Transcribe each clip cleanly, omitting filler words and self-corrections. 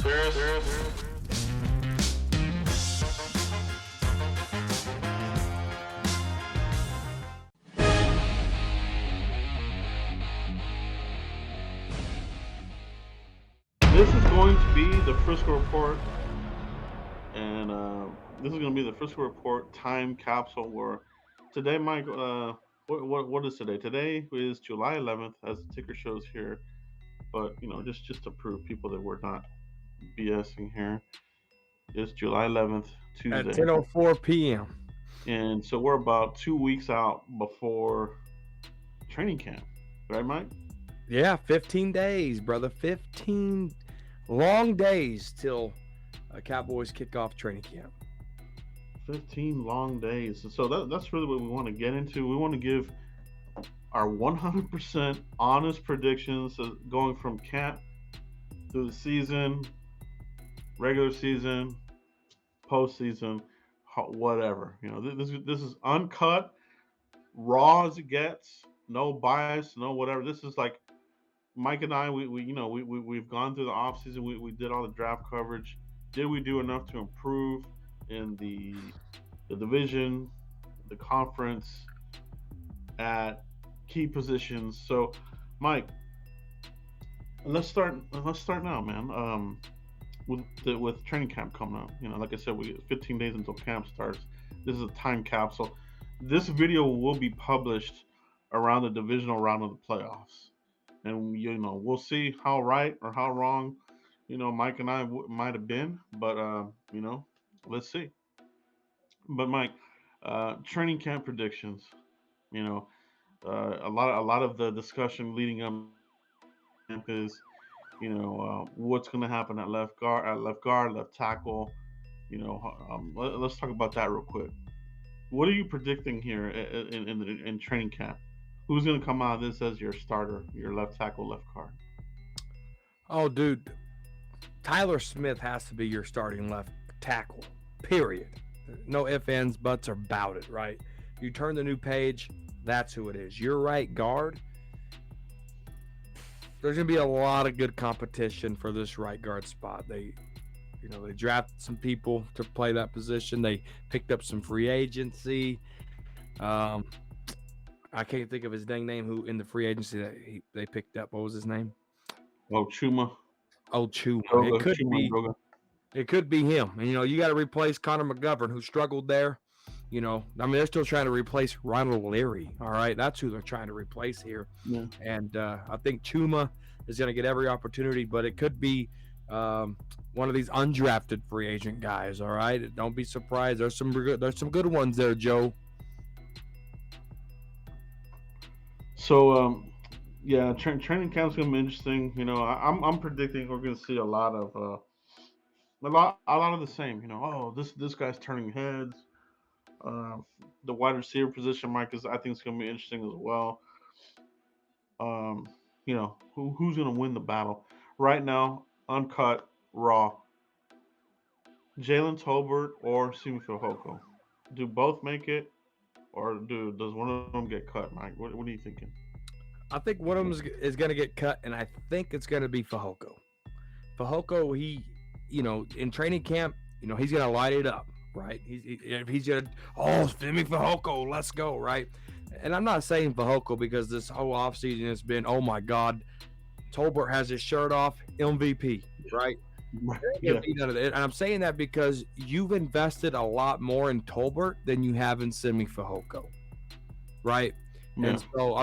This is going to be the Frisco Report, and this is going to be the Frisco Report time capsule. Where today, Mike, what is today? Today is July 11th, as the ticker shows here. But just to prove people that we're not BSing here, it's July 11th, At Tuesday, 10:04 p.m. and so we're about 2 weeks out before training camp, right, Mike? Yeah, 15 days, brother. 15 long days till Cowboys kick off training camp. 15 long days. So that's really what we want to get into. We want to give our 100% honest predictions going from camp through the season, regular season, postseason, whatever. This is uncut, raw as it gets, no bias, no whatever. This is like Mike and I. We've gone through the offseason. We did all the draft coverage. Did we do enough to improve in the division, the conference, at key positions? So, Mike, let's start. Let's start now, man. With training camp coming up, like I said, we get 15 days until camp starts. This is a time capsule. This video will be published around the divisional round of the playoffs, and we'll see how right or how wrong, Mike and I might have been, but let's see. But Mike, training camp predictions. You know, a lot of the discussion leading up is, what's going to happen at left guard, left tackle. Let's talk about that real quick. What are you predicting here in training camp? Who's going to come out of this as your starter, your left tackle, left guard? Oh, dude, Tyler Smith has to be your starting left tackle, period. No ifs, ands, buts, or about it, right? You turn the new page, that's who it is. Your right guard, there's going to be a lot of good competition for this right guard spot. They drafted some people to play that position. They picked up some free agency. I can't think of his dang name who in the free agency that they picked up. What was his name? Oh, Chuma. Chuma. Chuma. It could be him. And, you got to replace Connor McGovern, who struggled there. They're still trying to replace Ronald Leary. All right, that's who they're trying to replace here. Yeah. And I think Chuma is going to get every opportunity, but it could be one of these undrafted free agent guys. All right, don't be surprised. There's some good ones there, Joe. So, training camp's gonna be interesting. I'm predicting we're gonna see a lot of the same. This guy's turning heads. The wide receiver position, Mike, I think it's gonna be interesting as well. Who's gonna win the battle right now? Uncut, raw. Jalen Tolbert or Simi Fehoko? Do both make it, or does one of them get cut, Mike? What are you thinking? I think one of them is going to get cut, and I think it's going to be Fehoko. Fehoko, he, in training camp, he's going to light it up, right? He's going to, Simi Fehoko, let's go, right? And I'm not saying Fehoko because this whole offseason has been, oh my God, Tolbert has his shirt off, MVP, right? Yeah. And I'm saying that because you've invested a lot more in Tolbert than you have in Simi Fehoko, right? Yeah. And so,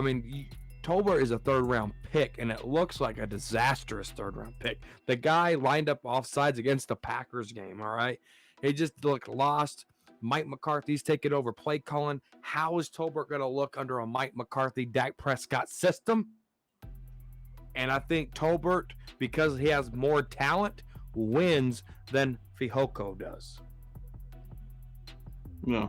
Tolbert is a third-round pick, and it looks like a disastrous third-round pick. The guy lined up offsides against the Packers game, all right? He just looked lost. Mike McCarthy's taking over play calling. How is Tolbert going to look under a Mike McCarthy, Dak Prescott system? And I think Tolbert, because he has more talent, wins than Fehoko does. Yeah.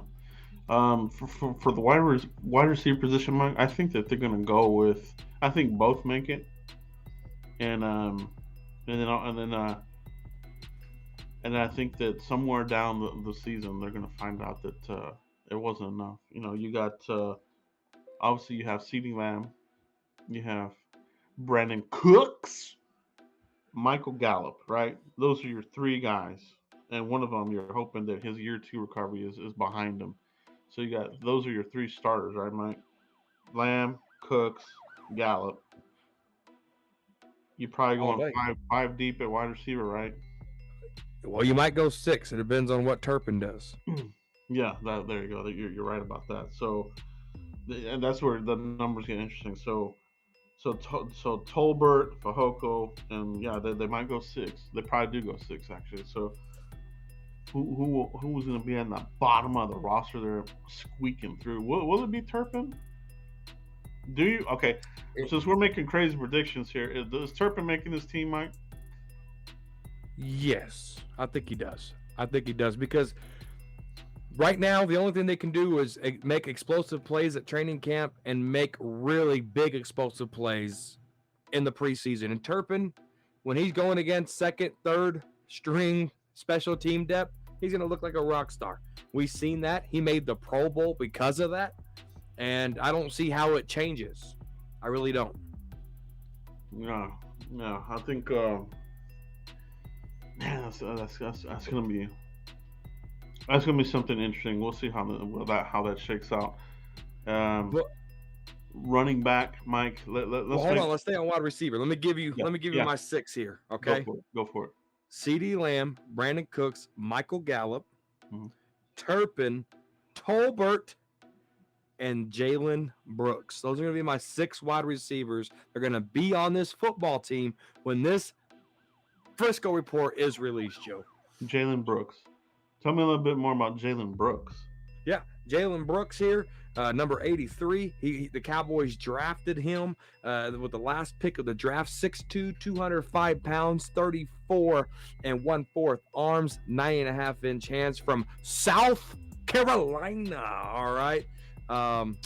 For the wide receiver position, Mike, I think that they're going to go with. I think both make it, and then I think that somewhere down the season they're going to find out that it wasn't enough. You got obviously you have CeeDee Lamb, you have Brandon Cooks, Michael Gallup, right? Those are your three guys, and one of them you're hoping that his year two recovery is behind him. So you got those are your three starters, right, Mike? Lamb, Cooks, Gallup. You're probably all going day. five deep at wide receiver, right? Well, you might go six. It depends on what Turpin does. Yeah, there you go. You're right about that. So, and that's where the numbers get interesting. So Tolbert, Fahoko, and yeah, they might go six. They probably do go six actually. So who's going to be on the bottom of the roster? They're squeaking through. Will it be Turpin? Do you okay? It, Since we're making crazy predictions here, is Turpin making this team, Mike? yes, I think he does. I think he does because right now the only thing they can do is make explosive plays at training camp and make really big explosive plays in the preseason. And Turpin, when he's going against second, third string special team depth, he's going to look like a rock star. We've seen that. He made the Pro Bowl because of that. And I don't see how it changes. I really don't. No, no. I think man, that's gonna be something interesting. We'll see how that shakes out. Um, Well, Running back, Mike. well, Let's hold make on. Let's stay on wide receiver. Let me give you. yeah Let me give you yeah. my six here. Go Okay. for it. Go for it. C.D. Lamb, Brandon Cooks, Michael Gallup, Mhm. Turpin, Tolbert, and Jalen Brooks. Those are going to be my six wide receivers. They're going to be on this football team when this Frisco report is released, Joe. Jalen Brooks. Tell me a little bit more about Jalen Brooks. Yeah, Jalen Brooks here, number 83. The Cowboys drafted him with the last pick of the draft, 6'2", 205 pounds, 34 and 1/4 arms, 9.5-inch hands from South Carolina. All right.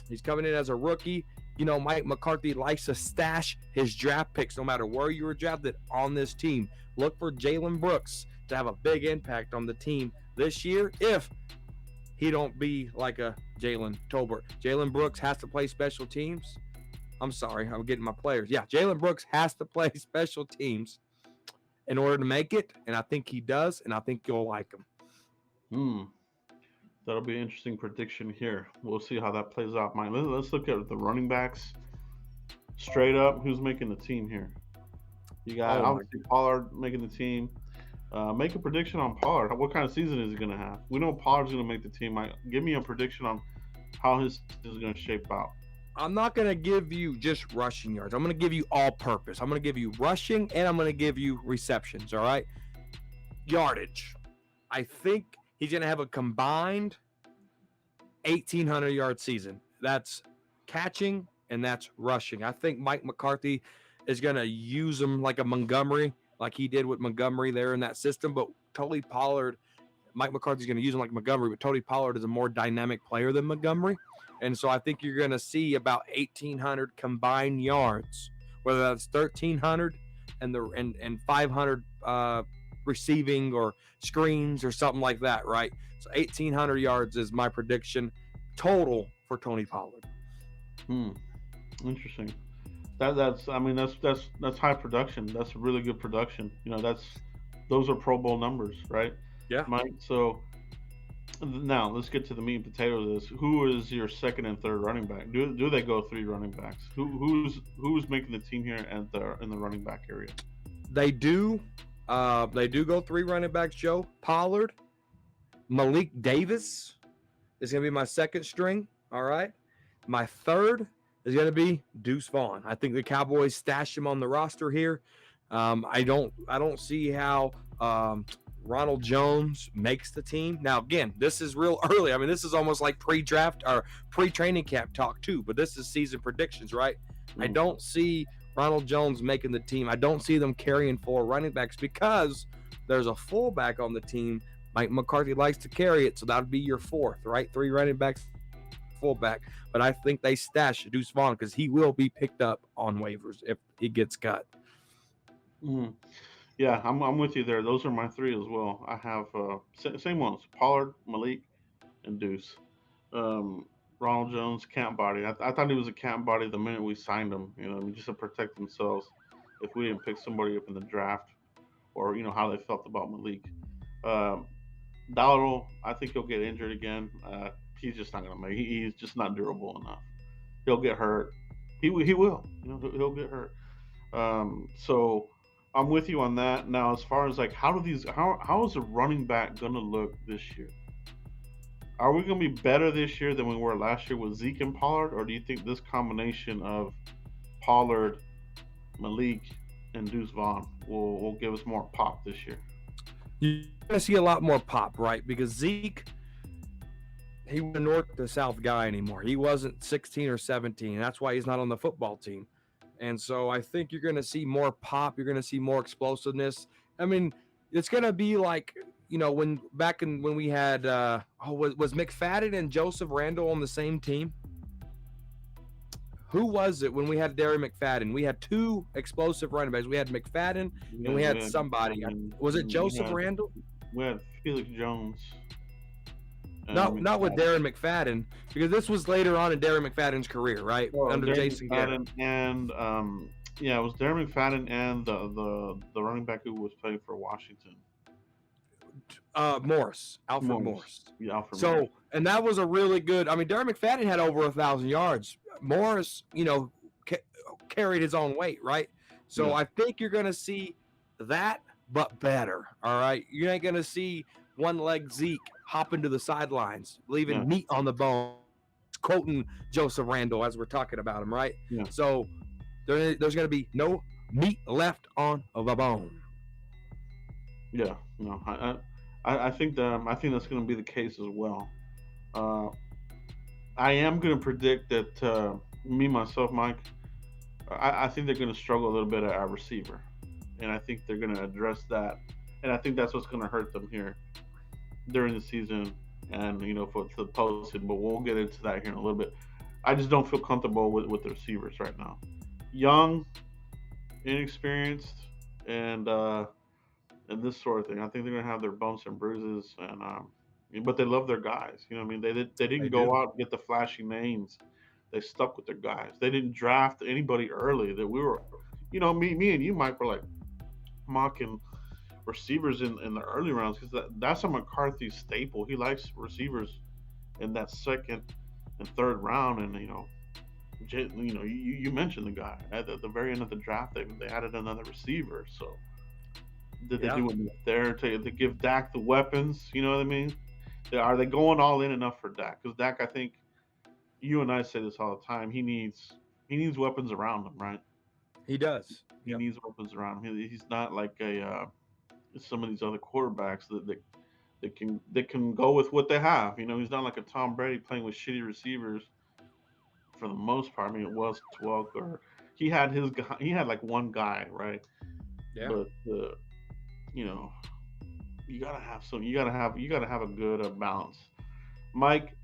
He's coming in as a rookie. You know, Mike McCarthy likes to stash his draft picks no matter where you were drafted on this team. Look for Jalen Brooks to have a big impact on the team this year if he don't be like a Jalen Tolbert. Jalen Brooks has to play special teams. I'm sorry, I'm getting my players. Yeah, Jalen Brooks has to play special teams in order to make it, and I think he does, and I think you'll like him. Hmm. That'll be an interesting prediction here. We'll see how that plays out, Mike. Let's look at the running backs straight up. Who's making the team here? You got Oh my! obviously Pollard making the team. Make a prediction on Pollard. What kind of season is he going to have? We know Pollard's going to make the team. Mike, give me a prediction on how his season is going to shape out. I'm not going to give you just rushing yards. I'm going to give you all purpose. I'm going to give you rushing, and I'm going to give you receptions. All right, yardage. I think he's going to have a combined 1,800-yard season. That's catching and that's rushing. I think Mike McCarthy is going to use him like a Montgomery, like he did with Montgomery there in that system. But Tony Pollard, Mike McCarthy's going to use him like Montgomery, but Tony Pollard is a more dynamic player than Montgomery. And so I think you're going to see about 1,800 combined yards, whether that's 1,300 and 500 receiving or screens or something like that, right? So 1,800 yards is my prediction total for Tony Pollard. Interesting. That's I mean that's high production. That's really good production. You know those are Pro Bowl numbers, right, Yeah. Mike? So now let's get to the meat and potatoes of this. Who is your second and third running back? Do they go three running backs? Who's making the team here at the in the running back area? They do. They do go three running backs, Joe. Pollard, Malik Davis is going to be my second string. All right. My third is going to be Deuce Vaughn. I think the Cowboys stashed him on the roster here. I don't see how Ronald Jones makes the team. Now, again, this is real early. I mean, this is almost like pre-draft or pre-training camp talk too, but this is season predictions, right? I don't see Ronald Jones making the team. I don't see them carrying four running backs because there's a fullback on the team. Mike McCarthy likes to carry it, so that would be your fourth, right? Three running backs, fullback. But I think they stash Deuce Vaughn because he will be picked up on waivers if he gets cut. Mm-hmm. Yeah, I'm with you there. Those are my three as well. I have same ones: Pollard, Malik, and Deuce. Um, Ronald Jones, camp body. I thought he was a camp body the minute we signed him. You know, just to protect themselves if we didn't pick somebody up in the draft. or how they felt about Malik. Um, Dowdle, I think he'll get injured again. He's just not going to make. He's just not durable enough. He'll get hurt. He will. He'll get hurt. So I'm with you on that. Now, as far as like how is a running back going to look this year? Are we going to be better this year than we were last year with Zeke and Pollard, or do you think this combination of Pollard, Malik, and Deuce Vaughn will give us more pop this year? You're going to see a lot more pop, right? Because Zeke, he wasn't a north to south guy anymore. He wasn't 16 or 17. And that's why he's not on the football team. And so I think you're going to see more pop. You're going to see more explosiveness. I mean, it's going to be like, when we had, was McFadden and Joseph Randall on the same team? Who was it when we had Derry McFadden? We had two explosive running backs. We had McFadden and we had somebody. Was it Joseph Randall? We had Felix Jones. Not with Darren McFadden, because this was later on in Darren McFadden's career, right? Under Darren Jason Garrett. And it was Darren McFadden and the running back who was playing for Washington. Alfred Morris. Yeah, Alfred Morris. So, and that was a really good. I mean, Darren McFadden had over 1,000 yards. Morris, carried his own weight, right? So yeah. I think you're going to see that, but better. All right, you ain't going to see one-leg Zeke hopping to the sidelines, leaving meat on the bone. Quoting Joseph Randall as we're talking about him, right? Yeah. So there's going to be no meat left on the bone. Yeah, I think that's going to be the case as well. I am going to predict that myself, Mike, I think they're going to struggle a little bit at our receiver, and I think they're going to address that, and I think that's what's going to hurt them here during the season and for the postseason. But we'll get into that here in a little bit. I just don't feel comfortable with the receivers right now. Young, inexperienced, and this sort of thing. I think they're gonna have their bumps and bruises, and but they love their guys. They didn't go out and get the flashy names. They stuck with their guys. They didn't draft anybody early. That we were, me and you, Mike, were like mocking receivers in the early rounds because that's a McCarthy staple. He likes receivers in that second and third round, and you mentioned the guy at the very end of the draft. They added another receiver. So did they do enough there to give Dak the weapons? You know what I mean? Are they going all in enough for Dak? Because Dak, I think you and I say this all the time. He needs weapons around him, right? He does. He needs weapons around him. He's not like some of these other quarterbacks that can go with what they have. He's not like a Tom Brady playing with shitty receivers for the most part. I mean, it was 12 or he had his guy. He had like one guy, right? Yeah. But you gotta have some. You gotta have a good balance. Mike,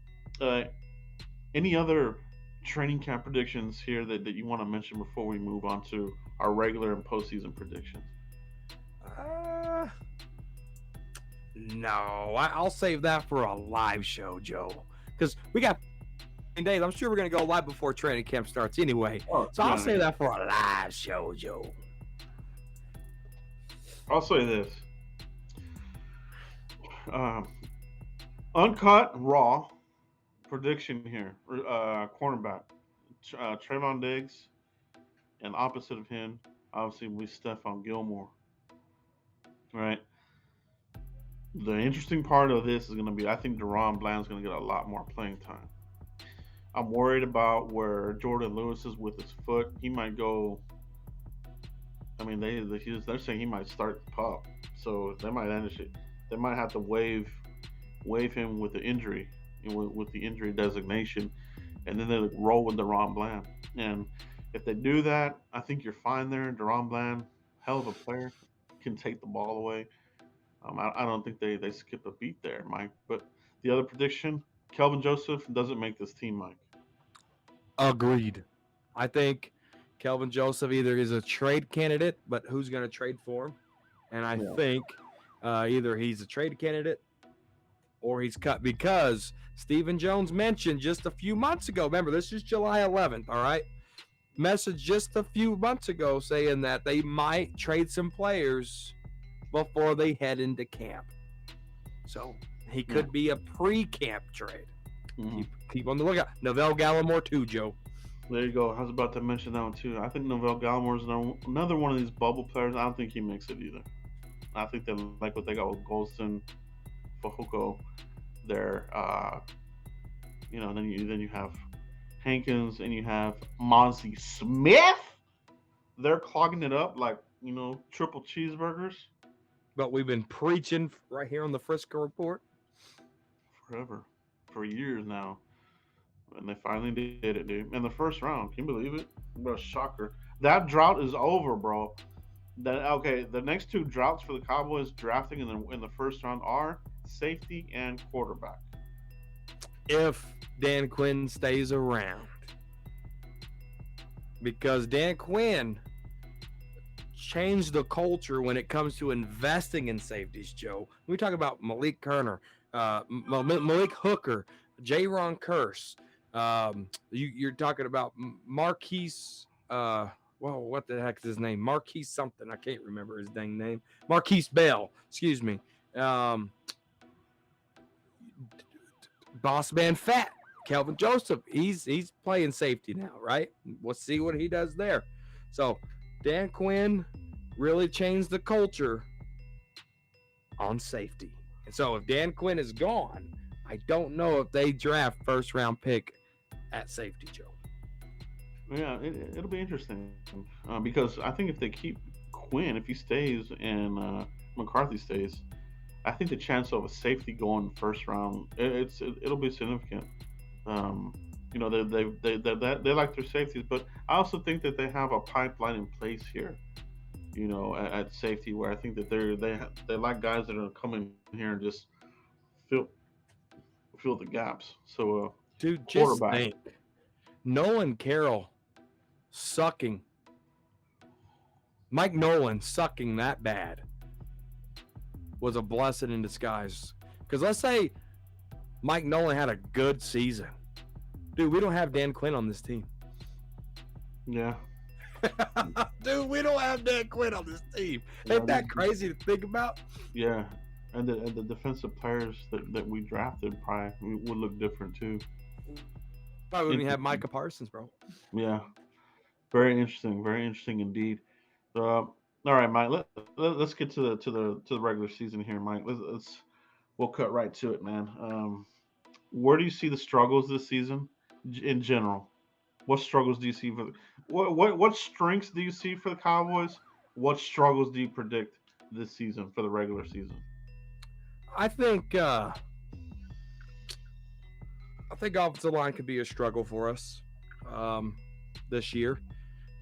any other training camp predictions here that you want to mention before we move on to our regular and postseason predictions? No, I'll save that for a live show, Joe, because we got days. I'm sure we're going to go live before training camp starts anyway. I'll save that for a live show, Joe. I'll say this. Uncut, raw prediction here. Cornerback. Trayvon Diggs, and opposite of him, obviously, we Stephon Gilmore. Right. The interesting part of this is going to be, I think DaRon Bland's going to get a lot more playing time. I'm worried about where Jordan Lewis is with his foot. He might go. I mean, they're saying he might start the pup, so they might have to waive him with the injury, with the injury designation, and then they roll with DaRon Bland. And if they do that, I think you're fine there. DaRon Bland, hell of a player, can take the ball away. I don't think they skip a beat there, Mike. But the other prediction, Kelvin Joseph doesn't make this team, Mike. Agreed. I think Kelvin Joseph either is a trade candidate, but who's going to trade for him? And I think either he's a trade candidate or he's cut, because Stephen Jones mentioned just a few months ago. Remember, this is July 11th, all right? Message just a few months ago saying that they might trade some players before they head into camp. So he could be a pre-camp trade. Mm-hmm. Keep on the lookout. Novell Gallimore too, Joe. There you go. I was about to mention that one too. I think Novell Gallimore is another one of these bubble players. I don't think he makes it either. I think they like what they got with Golston, Fajoko there. Then you have Hankins and you have Mozzie Smith. They're clogging it up like triple cheeseburgers But we've been preaching right here on the Frisco Report. forever, for years now, and they finally did it, dude. In the first round, can you believe it? What a shocker! That drought is over, bro. The next two droughts for the Cowboys drafting in the first round are safety and quarterback. If Dan Quinn stays around, because Dan Quinn changed the culture when it comes to investing in safeties, Joe. We talk about Malik Kerner, Malik Hooker, J-Ron Curse. You're talking about Marquise. What the heck is his name? Marquise something. I can't remember his dang name. Marquise Bell. Excuse me. Boss man Fat. Kelvin Joseph. He's playing safety now, right? We'll see what he does there. So Dan Quinn really changed the culture on safety. And so if Dan Quinn is gone, I don't know if they draft first round pick at safety, Joe. Yeah, it'll be interesting because I think if they keep Quinn, if he stays and McCarthy stays, I think the chance of a safety going first round, it'll be significant. They like their safeties, but I also think that they have a pipeline in place here. At safety, where I think that they like guys that are coming here and just fill the gaps. So, dude, just think, Nolan Carroll sucking, Mike Nolan sucking that bad was a blessing in disguise. Because let's say Mike Nolan had a good season, dude, we don't have Dan Quinn on this team. Yeah. Dude, we don't have Dan Quinn on this team. Ain't that crazy to think about? Yeah, and the defensive players that we drafted probably would look different too. Probably wouldn't have Micah Parsons, bro. Yeah, very interesting indeed. All right, Mike. Let's get to the regular season here, Mike. We'll cut right to it, man. Where do you see the struggles this season in general? What struggles do you see what strengths do you see for the Cowboys? What struggles do you predict this season for the regular season? I think offensive line could be a struggle for us this year.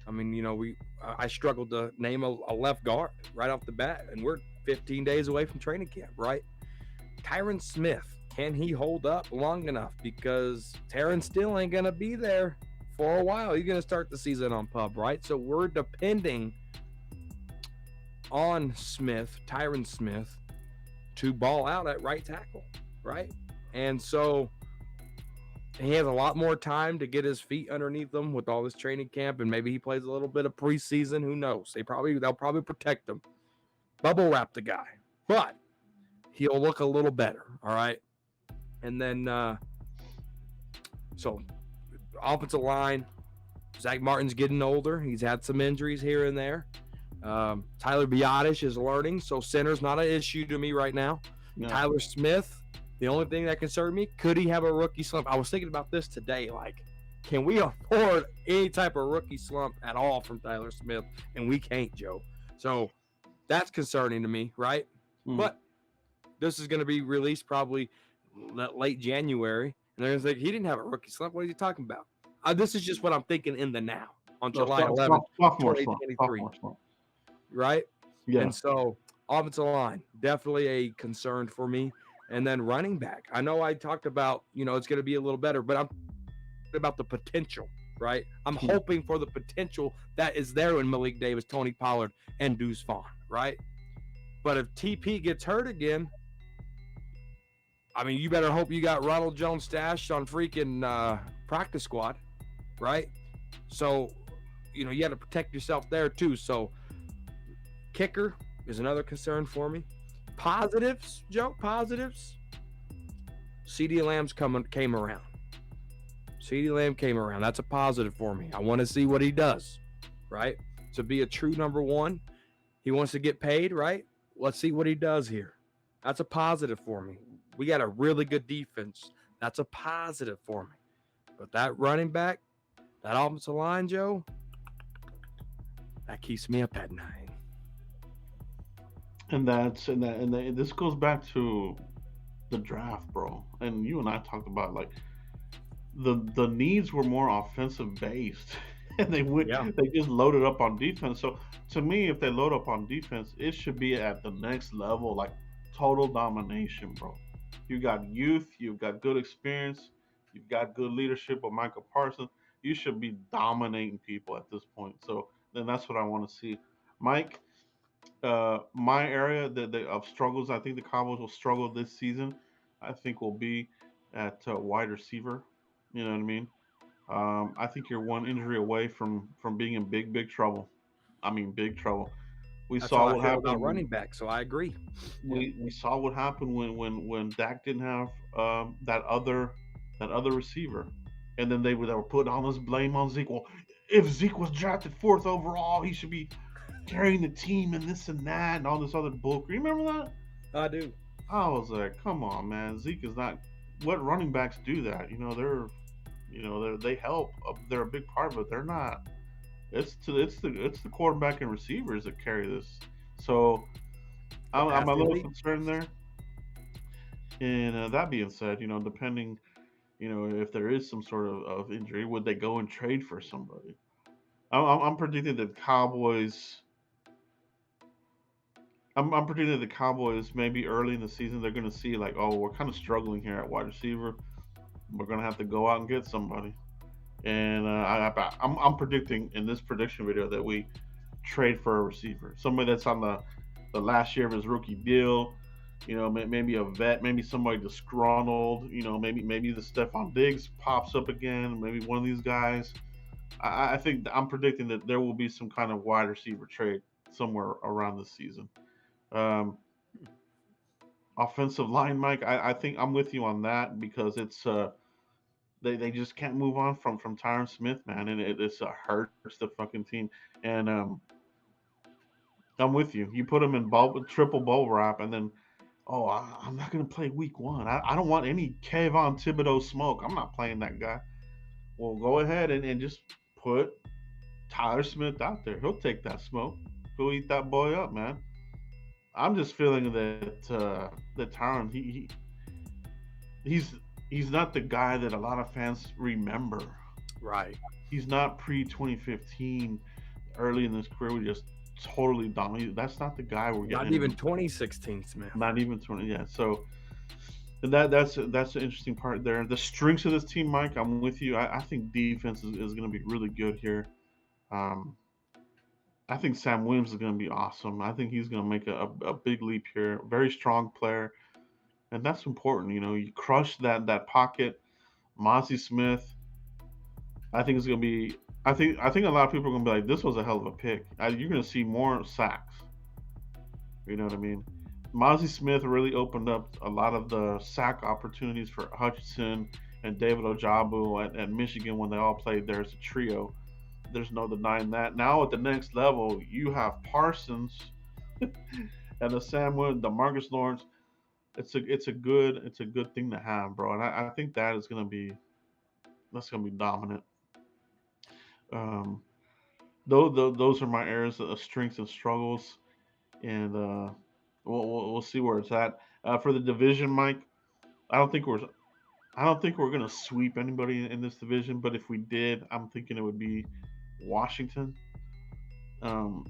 I mean, I struggled to name a left guard right off the bat, and we're 15 days away from training camp, right? Tyron Smith, can he hold up long enough? Because Tyron still ain't gonna be there for a while. He's going to start the season on PUB, right? So we're depending on Tyron Smith, to ball out at right tackle, right? And so he has a lot more time to get his feet underneath him with all this training camp, and maybe he plays a little bit of preseason. Who knows? They'll probably protect him, bubble wrap the guy, but he'll look a little better, all right? And then so offensive line, Zach Martin's getting older. He's had some injuries here and there. Tyler Biotish is learning, so center's not an issue to me right now. No. Tyler Smith, the only thing that concerned me, could he have a rookie slump? I was thinking about this today. Like, can we afford any type of rookie slump at all from Tyler Smith? And we can't, Joe. So that's concerning to me, right? But this is going to be released probably late January. And they're going to think, he didn't have a rookie slump. What are you talking about? This is just what I'm thinking in the now on July 11th, 2023. Right? Yeah. And so offensive line, definitely a concern for me. And then running back. I know I talked about, it's going to be a little better, but I'm about the potential, right? I'm hoping for the potential that is there in Malik Davis, Tony Pollard, and Deuce Vaughn, right? But if TP gets hurt again, I mean, you better hope you got Ronald Jones stashed on freaking practice squad, right? So, you got to protect yourself there too. So, kicker, is another concern for me. Positives, Joe, positives. CeeDee Lamb's came around. CeeDee Lamb came around. That's a positive for me. I want to see what he does, right? To be a true number one, he wants to get paid, right? Let's see what he does here. That's a positive for me. We got a really good defense. That's a positive for me. But that running back, that offensive line, Joe, that keeps me up at night. And this goes back to the draft, bro. And you and I talked about like the needs were more offensive based, and Yeah. they just loaded up on defense. So to me, if they load up on defense, it should be at the next level, like total domination, bro. You got youth, you've got good experience, you've got good leadership with Michael Parsons. You should be dominating people at this point. So then that's what I want to see. Mike, my area of struggles, I think the Cowboys will struggle this season. I think will be at wide receiver. You know what I mean? I think you're one injury away from being in big trouble. I mean, big trouble. We That's how saw I what feel about happened. running back, so I agree. Yeah. We saw what happened when Dak didn't have that other receiver, and then they were putting all this blame on Zeke. Well, if Zeke was drafted fourth overall, he should be carrying the team and this and that and all this other bull. Remember that? I do. I was like, come on, man. Zeke is not. What running backs do that? They help. They're a big part of it. They're not. It's the quarterback and receivers that carry this. So I'm a little Capacity. concerned there. And that being said, depending, if there is some sort of injury, would they go and trade for somebody? I'm predicting that Cowboys. I'm predicting the Cowboys maybe early in the season they're going to see like, oh, we're kind of struggling here at wide receiver. We're going to have to go out and get somebody. And I'm predicting in this prediction video that we trade for a receiver, somebody that's on the last year of his rookie deal. Maybe a vet, maybe somebody disgruntled. Maybe the Stephon Diggs pops up again. Maybe one of these guys. I think I'm predicting that there will be some kind of wide receiver trade somewhere around this season. Um, Offensive line, Mike. I think I'm with you on that because it's they just can't move on from Tyron Smith, man, and it's hurts the fucking team. And I'm with you. You put him in triple bowl wrap, and then I'm not gonna play week one. I don't want any Kayvon Thibodeau smoke. I'm not playing that guy. Well, go ahead and just put Tyler Smith out there. He'll take that smoke. He'll eat that boy up, man. I'm just feeling that Tyron he's he's not the guy that a lot of fans remember. Right. He's not pre 2015. Early in his career, we just totally dominated. That's not the guy we're getting. Not even 2016, Smith. Not even 20. Yeah. So that's the interesting part there. The strengths of this team, Mike. I'm with you. I think defense is going to be really good here. Um, I think Sam Williams is going to be awesome. I think he's going to make a big leap here. Very strong player, and that's important. You crush that pocket. Mozzie Smith. I think it's going to be. I think a lot of people are going to be like, this was a hell of a pick. You're going to see more sacks. You know what I mean? Mozzie Smith really opened up a lot of the sack opportunities for Hutchinson and David Ojabu at Michigan when they all played there as a trio. There's no denying that. Now at the next level, you have Parsons and the Samuel, the Marcus Lawrence. It's a good thing to have, bro. And I think that's gonna be dominant. Um, those are my areas of strengths and struggles, and we'll see where it's at. For the division, Mike, I don't think we're I don't think we're gonna sweep anybody in this division, but if we did, I'm thinking it would be Washington. Um,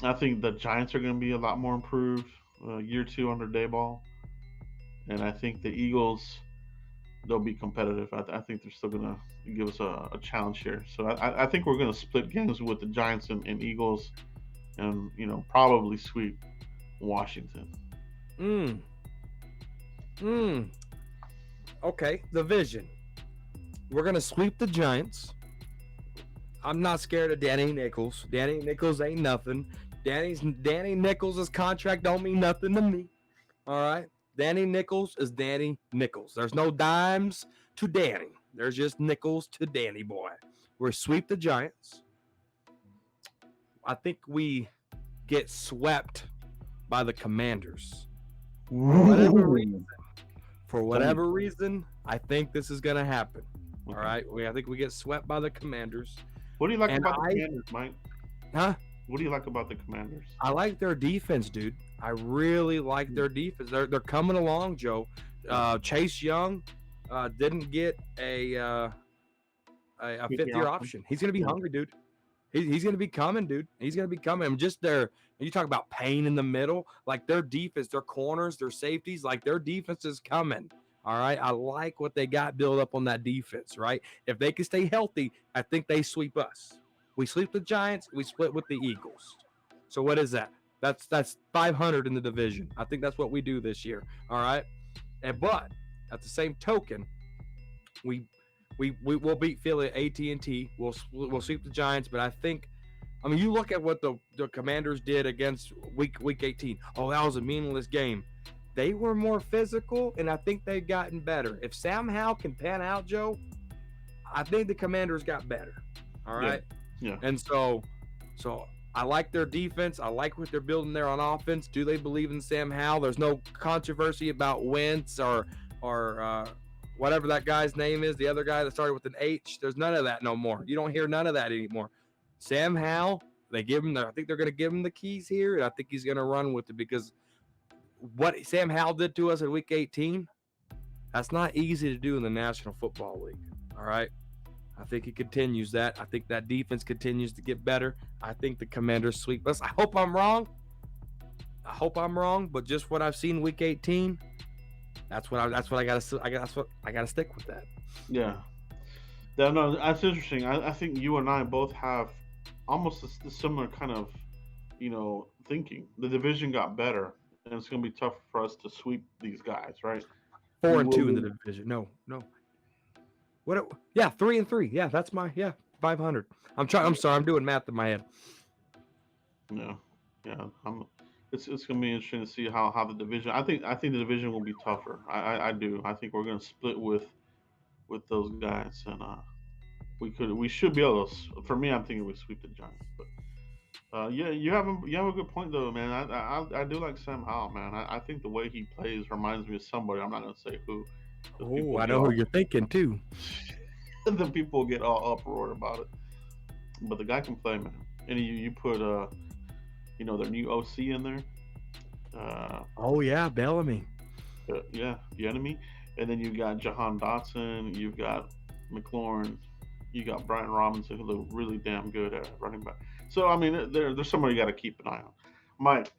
I think the Giants are gonna be a lot more improved year two under Dayball, and I think the Eagles they'll be competitive. I think they're still gonna give us a challenge here. So I think we're gonna split games with the Giants and Eagles, and probably sweep Washington. Mm. Mm. Okay. The vision. We're gonna sweep the Giants. I'm not scared of Danny Nichols. Danny Nichols ain't nothing. Danny Nichols' contract don't mean nothing to me. All right. Danny Nichols is Danny Nichols. There's no dimes to Danny. There's just nickels to Danny boy. We sweep the Giants. I think we get swept by the Commanders. For whatever reason, I think this is going to happen. All right. I think we get swept by the Commanders. What do you like about the Commanders, Mike? Huh? What do you like about the Commanders? I like their defense, dude. I really like their defense. They're coming along, Joe. Chase Young didn't get a fifth-year option. He's going to be hungry, dude. He's going to be coming, dude. He's going to be coming. Just you talk about pain in the middle, like their defense, their corners, their safeties, like their defense is coming. All right. I like what they got built up on that defense, right? If they can stay healthy, I think they sweep us. We sweep the Giants. We split with the Eagles. So what is that? That's 500 in the division. I think that's what we do this year. All right. But at the same token, we'll beat Philly at AT&T. We'll sweep the Giants, but I think, I mean, you look at what the Commanders did against week 18. Oh, that was a meaningless game. They were more physical, and I think they've gotten better. If Sam Howell can pan out, Joe, I think the Commanders got better. All right. Yeah. And so I like their defense. I like what they're building there on offense. Do they believe in Sam Howell? There's no controversy about Wentz or whatever that guy's name is, the other guy that started with an H. There's none of that no more. You don't hear none of that anymore. Sam Howell, I think they're going to give him the keys here, and I think he's going to run with it because what Sam Howell did to us in Week 18, that's not easy to do in the National Football League. All right. I think he continues that. I think that defense continues to get better. I think the Commanders sweep us. I hope I'm wrong. But just what I've seen Week 18, that's what I got to stick with that. Yeah. No, that's interesting. I think you and I both have almost a similar kind of, thinking. The division got better, and it's going to be tough for us to sweep these guys, right? 4-2 in the division. No. What? Yeah, 3-3. Yeah, that's 500. I'm sorry, I'm doing math in my head. Yeah. It's going to be interesting to see how the division. I think the division will be tougher. I do. I think we're going to split with those guys, and we should be able to. For me, I'm thinking we sweep the Giants, but you have a good point though, man. I do like Sam Howell, man. I think the way he plays reminds me of somebody. I'm not going to say who. Oh, I know who you're thinking too. The people get all uproar about it, but the guy can play, man. And you put their new OC in there. Oh yeah, Bellamy. Yeah, the enemy. And then you got Jahan Dotson. You've got McLaurin. You got Brian Robinson, who look really damn good at running back. So I mean, there's somebody you got to keep an eye on. Mike,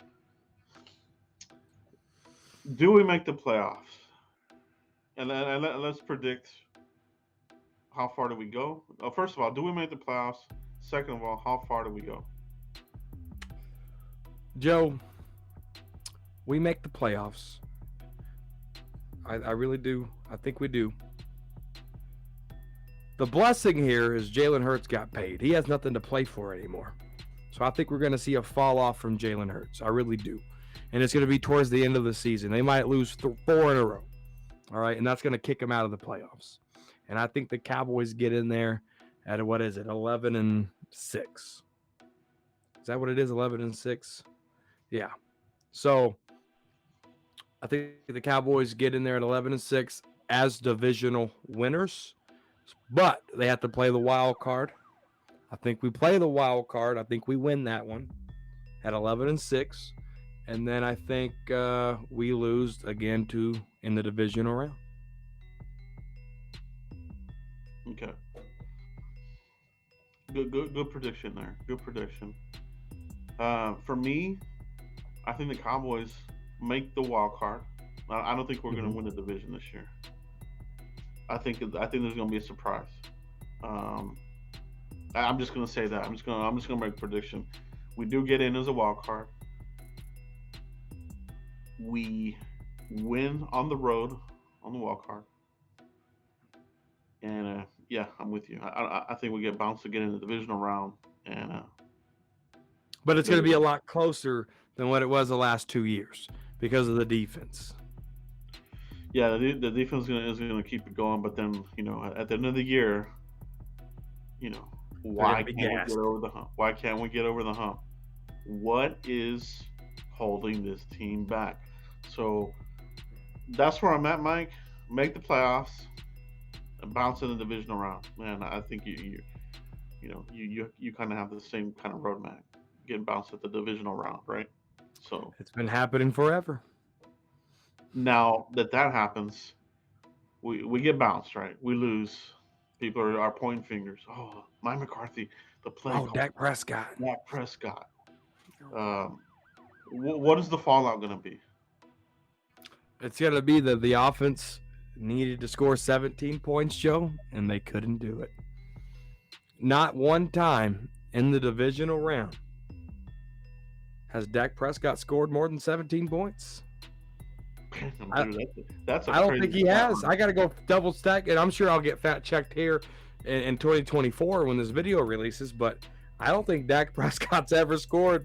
do we make the playoffs? And let's predict. How far do we go? First of all, do we make the playoffs? Second of all, how far do we go? Joe, we make the playoffs. I really do. I think we do. The blessing here is Jalen Hurts got paid. He has nothing to play for anymore. So I think we're going to see a fall off from Jalen Hurts. I really do. And it's going to be towards the end of the season. They might lose 4 in a row. All right. And that's going to kick them out of the playoffs. And I think the Cowboys get in there at 11-6. Is that what it is? 11-6? Yeah. So I think the Cowboys get in there at 11-6 as divisional winners, but they have to play the wild card. I think we play the wild card. I think we win that one at 11-6, and then I think we lose again in the divisional round. Okay. Good prediction there. Good prediction. For me, I think the Cowboys make the wild card. I don't think we're going to win the division this year. I think there's going to be a surprise. I'm just going to say that. I'm just going to make a prediction. We do get in as a wild card. We win on the road on the wild card. And I'm with you. I think we get bounced again in the divisional round, and But it's going to be a Yeah, lot closer than what it was the last 2 years because of the defense. yeah. The defense is gonna keep it going, but then at the end of the year, you know, They're going why to be can't we get gassed. over the hump? Why can't we get over the hump? What is holding this team back? So that's where I'm at, Mike. Make the playoffs and bounce in the divisional round. Man, I think you kind of have the same kind of roadmap, getting bounced at the divisional round, right? So It's been happening forever. now that happens, we get bounced, right? We lose. People are pointing fingers. Oh, Mike McCarthy, the play Oh, call, Dak Prescott. Dak Prescott. Um, what is the fallout going to be? It's going to be that the offense needed to score 17 points, Joe, and they couldn't do it. Not one time in the divisional round has Dak Prescott scored more than 17 points. Dude, that's a I don't crazy think he stat has. line. I got to go double stack, and I'm sure I'll get fact checked here in 2024 when this video releases, but I don't think Dak Prescott's ever scored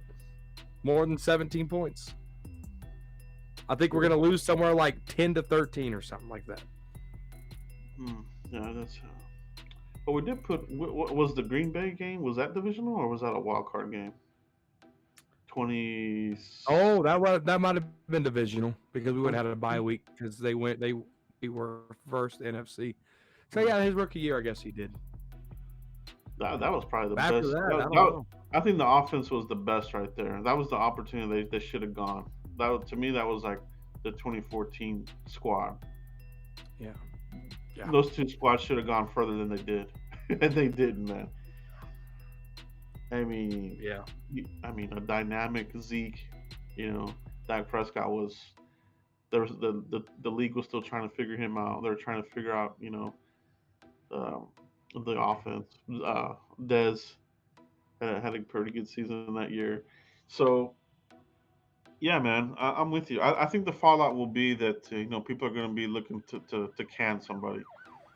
more than 17 points. I think we're going to lose somewhere like 10-13 or something like that. Yeah, that's. But we did put. What was the Green Bay game? Was that divisional or was that a wild card game? 20. Oh, that might have been divisional because we would have had a bye week because they were first NFC. So yeah, his rookie year, I guess he did. That was probably the After best. that, I don't know. I think the offense was the best right there. That was the opportunity they should have gone. To me, that was like the 2014 squad. Yeah. Those two squads should have gone further than they did, and they didn't, man. I mean, Yeah. a dynamic Zeke, Dak Prescott was. There was the league was still trying to figure him out. They're trying to figure out, um, the offense. Dez had a pretty good season that year. So yeah, man, I'm with you. I think the fallout will be that people are going to be looking to can somebody.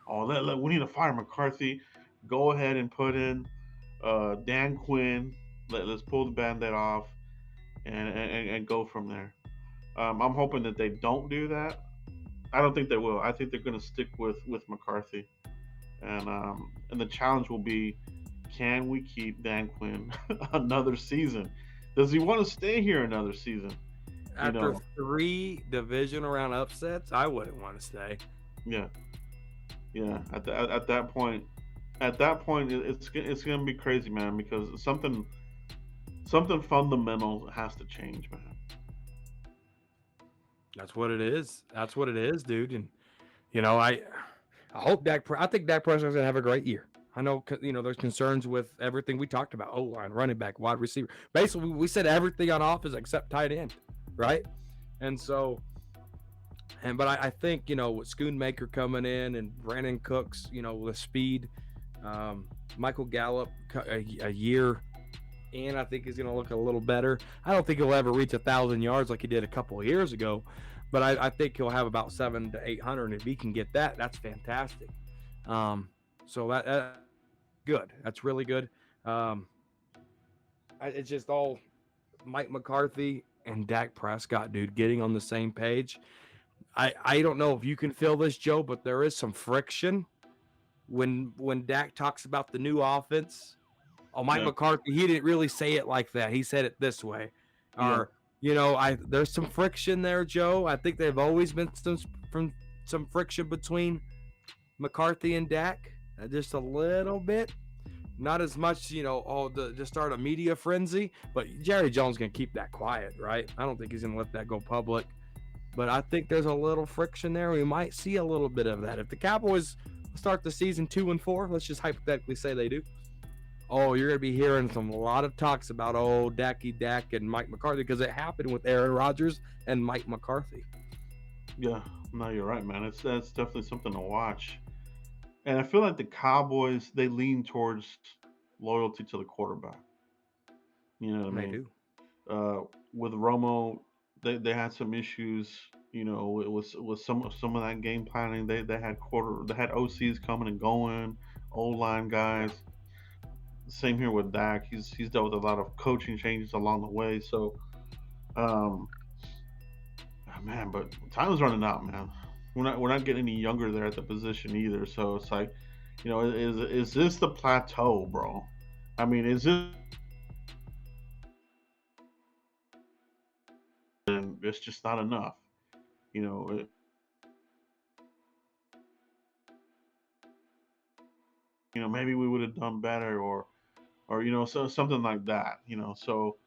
Oh, we need to fire McCarthy. Go ahead and put in Dan Quinn. Let's pull the band-aid off and go from there. I'm hoping that they don't do that. I don't think they will. I think they're going to stick with McCarthy, and the challenge will be, can we keep Dan Quinn another season? Does he want to stay here another season? After 3 divisional round upsets, I wouldn't want to stay. Yeah, yeah. At that point, it's gonna be crazy, man, because something fundamental has to change, man. That's what it is. That's what it is, dude. And I hope I think Dak Prescott's gonna have a great year. I know, there's concerns with everything we talked about: O-line, running back, wide receiver. Basically, we said everything on offense except tight end, right? And so, but I think with Schoonmaker coming in and Brandon Cooks, with speed, Michael Gallup a year in, I think he's going to look a little better. I don't think he'll ever reach 1,000 yards like he did a couple of years ago, but I think he'll have about 700 to 800. And if he can get that, that's fantastic. So that good. That's really good. It's just all Mike McCarthy and Dak Prescott, dude, getting on the same page. I don't know if you can feel this, Joe, but there is some friction when Dak talks about the new offense. Oh, Mike McCarthy, he didn't really say it like that. He said it this way. Or, there's some friction there, Joe. I think there've always been some friction between McCarthy and Dak, just a little bit. Not as much, to start a media frenzy, but Jerry Jones going to keep that quiet, right? I don't think he's going to let that go public. But I think there's a little friction there. We might see a little bit of that. If the Cowboys start the season 2-4, let's just hypothetically say they do. Oh, you're going to be hearing a lot of talks about, Dak and Mike McCarthy, because it happened with Aaron Rodgers and Mike McCarthy. Yeah, no, you're right, man. That's definitely something to watch. And I feel like the Cowboys, they lean towards loyalty to the quarterback. You know what I mean? Do. With Romo, they had some issues. With some of that game planning. They had OCs coming and going, O-line guys. Same here with Dak. He's dealt with a lot of coaching changes along the way. So, um, man, but time's running out, man. We're not getting any younger there at the position either. So it's like, is this the plateau, bro? I mean, is this? And it's just not enough. You know, it, maybe we would have done better, or so something like that. So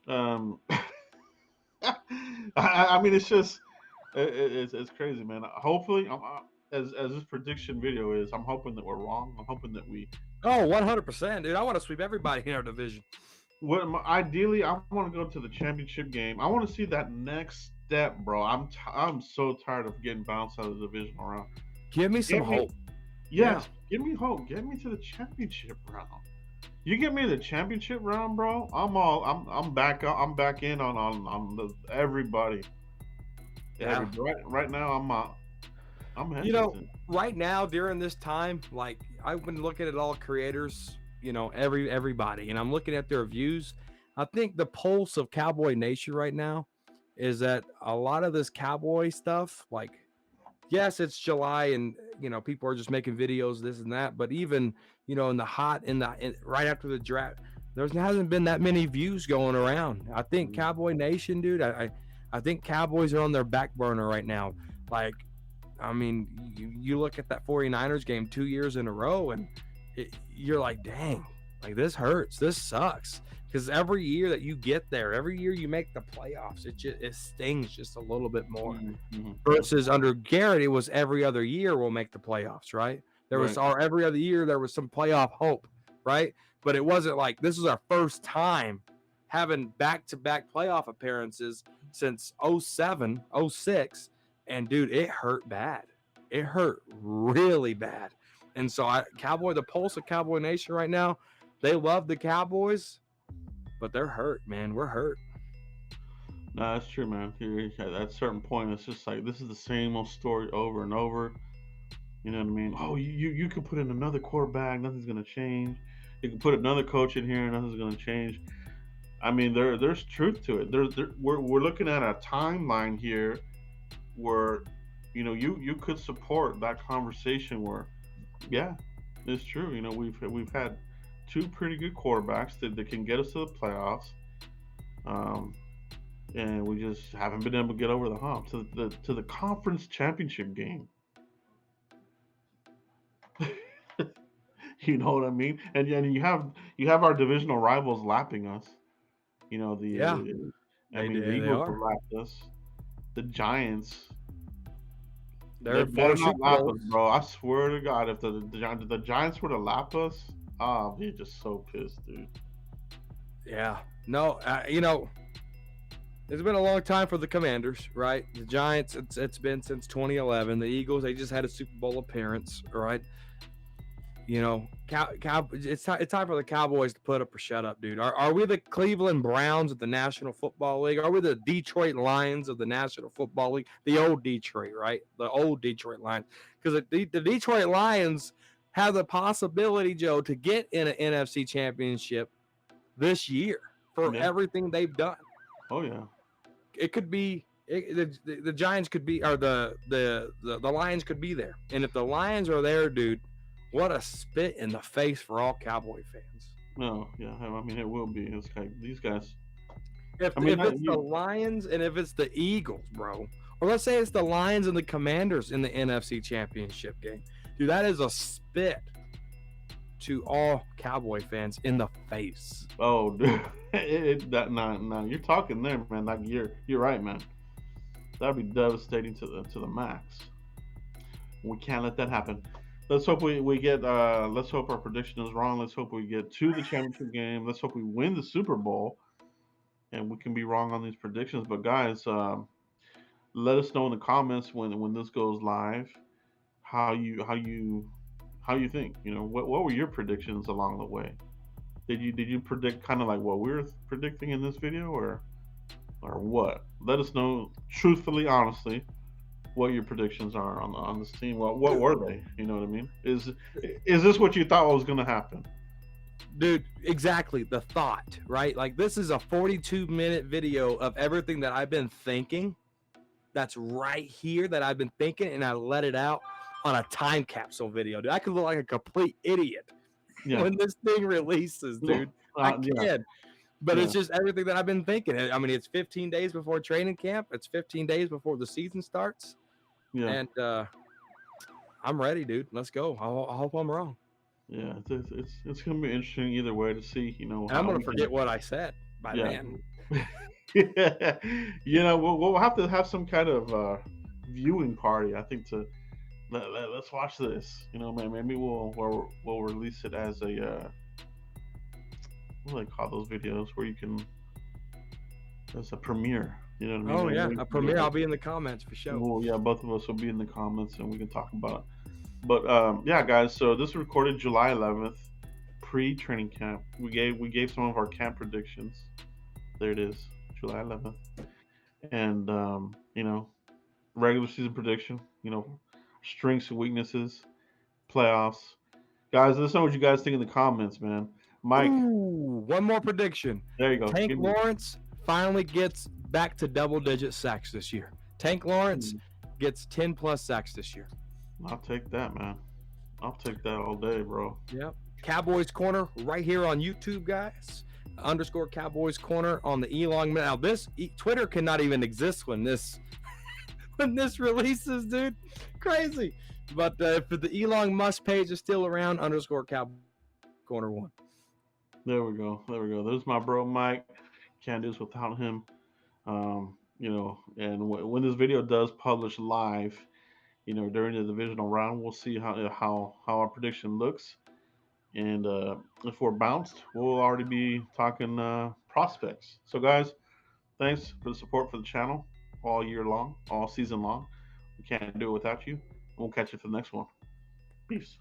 um, I mean, it's just it's crazy, man. Hopefully, as this prediction video is, I'm hoping that we're wrong. I'm hoping that we. Oh, 100%, dude. I want to sweep everybody in our division. Ideally, I want to go to the championship game. I want to see that next step, bro. I'm so tired of getting bounced out of the divisional round. Give me some Get me, hope. yes, give me hope. Get me to the championship round. You get me to the championship round, bro. I'm back. I'm back in everybody. Yeah. Right now, I'm hesitant. Right now during this time, like I've been looking at all creators, everybody, and I'm looking at their views. I think the pulse of Cowboy Nation right now is that a lot of this Cowboy stuff, like, yes, it's July and people are just making videos, this and that, but even in the hot right after the draft, there hasn't been that many views going around. I think Cowboy Nation, dude, I think Cowboys are on their back burner right now. Like, I mean, you look at that 49ers game 2 years in a row, and you're like, dang, like this hurts. This sucks. Because every year that you get there, every year you make the playoffs, it stings just a little bit more. Mm-hmm. Versus under Garrett, it was every other year we'll make the playoffs, right? Every other year there was some playoff hope, right? But it wasn't like this was our first time having back-to-back playoff appearances since 07, 06. And dude, it hurt bad. It hurt really bad. And so the pulse of Cowboy Nation right now, they love the Cowboys, but they're hurt, man. We're hurt. No, that's true, man. At a certain point, it's just like this is the same old story over and over. You know what I mean? Oh, you could put in another quarterback, nothing's gonna change. You can put another coach in here, nothing's gonna change. I mean, there's truth to it. We're looking at a timeline here where you could support that conversation where, yeah, it's true. We've had two pretty good quarterbacks that can get us to the playoffs, and we just haven't been able to get over the hump to the conference championship game. You know what I mean? And you have our divisional rivals lapping us. The Eagles will lap us. The Giants. They better not lap us, bro. I swear to God, if the Giants were to lap us, I'll be just so pissed, dude. Yeah. No, it's been a long time for the Commanders, right? The Giants, it's been since 2011. The Eagles, they just had a Super Bowl appearance, right? It's time for the Cowboys to put up or shut up, dude. Are we the Cleveland Browns of the National Football League? Are we the Detroit Lions of the National Football League? The old Detroit, right? The old Detroit Lions. Because the Detroit Lions have the possibility, Joe, to get in an NFC championship this year for everything they've done. Oh, yeah. It could be the Giants could be, or the Lions could be there. And if the Lions are there, dude, what a spit in the face for all Cowboy fans. No, yeah, I mean it will be. It's like these guys. If it's the Lions and if it's the Eagles, bro, or let's say it's the Lions and the Commanders in the NFC Championship game, dude, that is a spit to all Cowboy fans in the face. Oh, dude, no, you're talking there, man. Like you're right, man. That'd be devastating to the max. We can't let that happen. Let's hope we get. Let's hope our prediction is wrong. Let's hope we get to the championship game. Let's hope we win the Super Bowl, and we can be wrong on these predictions. But guys, let us know in the comments when this goes live, how you think. What were your predictions along the way? Did you predict kind of like what we were predicting in this video, or what? Let us know truthfully, honestly, what your predictions are on this team. What were they? You know what I mean? Is this what you thought was going to happen? Dude, exactly. The thought, right? Like, this is a 42-minute video of everything that I've been thinking. That's right here that I've been thinking, and I let it out on a time capsule video, dude. I could look like a complete idiot Yeah. when this thing releases, Yeah. dude. I Yeah. can. But Yeah. it's just everything that I've been thinking. I mean, it's 15 days before training camp. It's 15 days before the season starts. Yeah. And I'm ready, dude. Let's go. I hope I'm wrong. Yeah. It's gonna be interesting either way to see, And I'm how gonna we forget can. what I said by Yeah. then. Yeah. We'll have to have some kind of viewing party. I think to let's watch this. Maybe we'll release it as a what do they call those videos where you can as a premiere. You know what I mean? Oh Maybe yeah, we a can get premiere. I'll be in the comments for sure. well, yeah, both of us will be in the comments and we can talk about it. But yeah, guys. So this was recorded July 11th, pre-training camp. We gave some of our camp predictions. There it is, July 11th, and regular season prediction. Strengths and weaknesses, playoffs. Guys, let us know what you guys think in the comments, man. Mike, Ooh, one more prediction. there you go. Tank Give me. Lawrence finally gets back to double-digit sacks this year. Tank Lawrence gets 10 plus sacks this year. I'll take that, man. I'll take that all day, bro. Yep. Cowboys Corner right here on YouTube, guys. _ Cowboys Corner on the Elon. Now this Twitter cannot even exist when this releases, dude. Crazy. But if the Elon Musk page is still around, _ Cowboys Corner 1. There we go. There's my bro Mike. Can't do this without him. And when this video does publish live, during the divisional round, we'll see how our prediction looks. And if we're bounced, we'll already be talking prospects. So, guys, thanks for the support for the channel all year long, all season long. We can't do it without you. We'll catch you for the next one. Peace.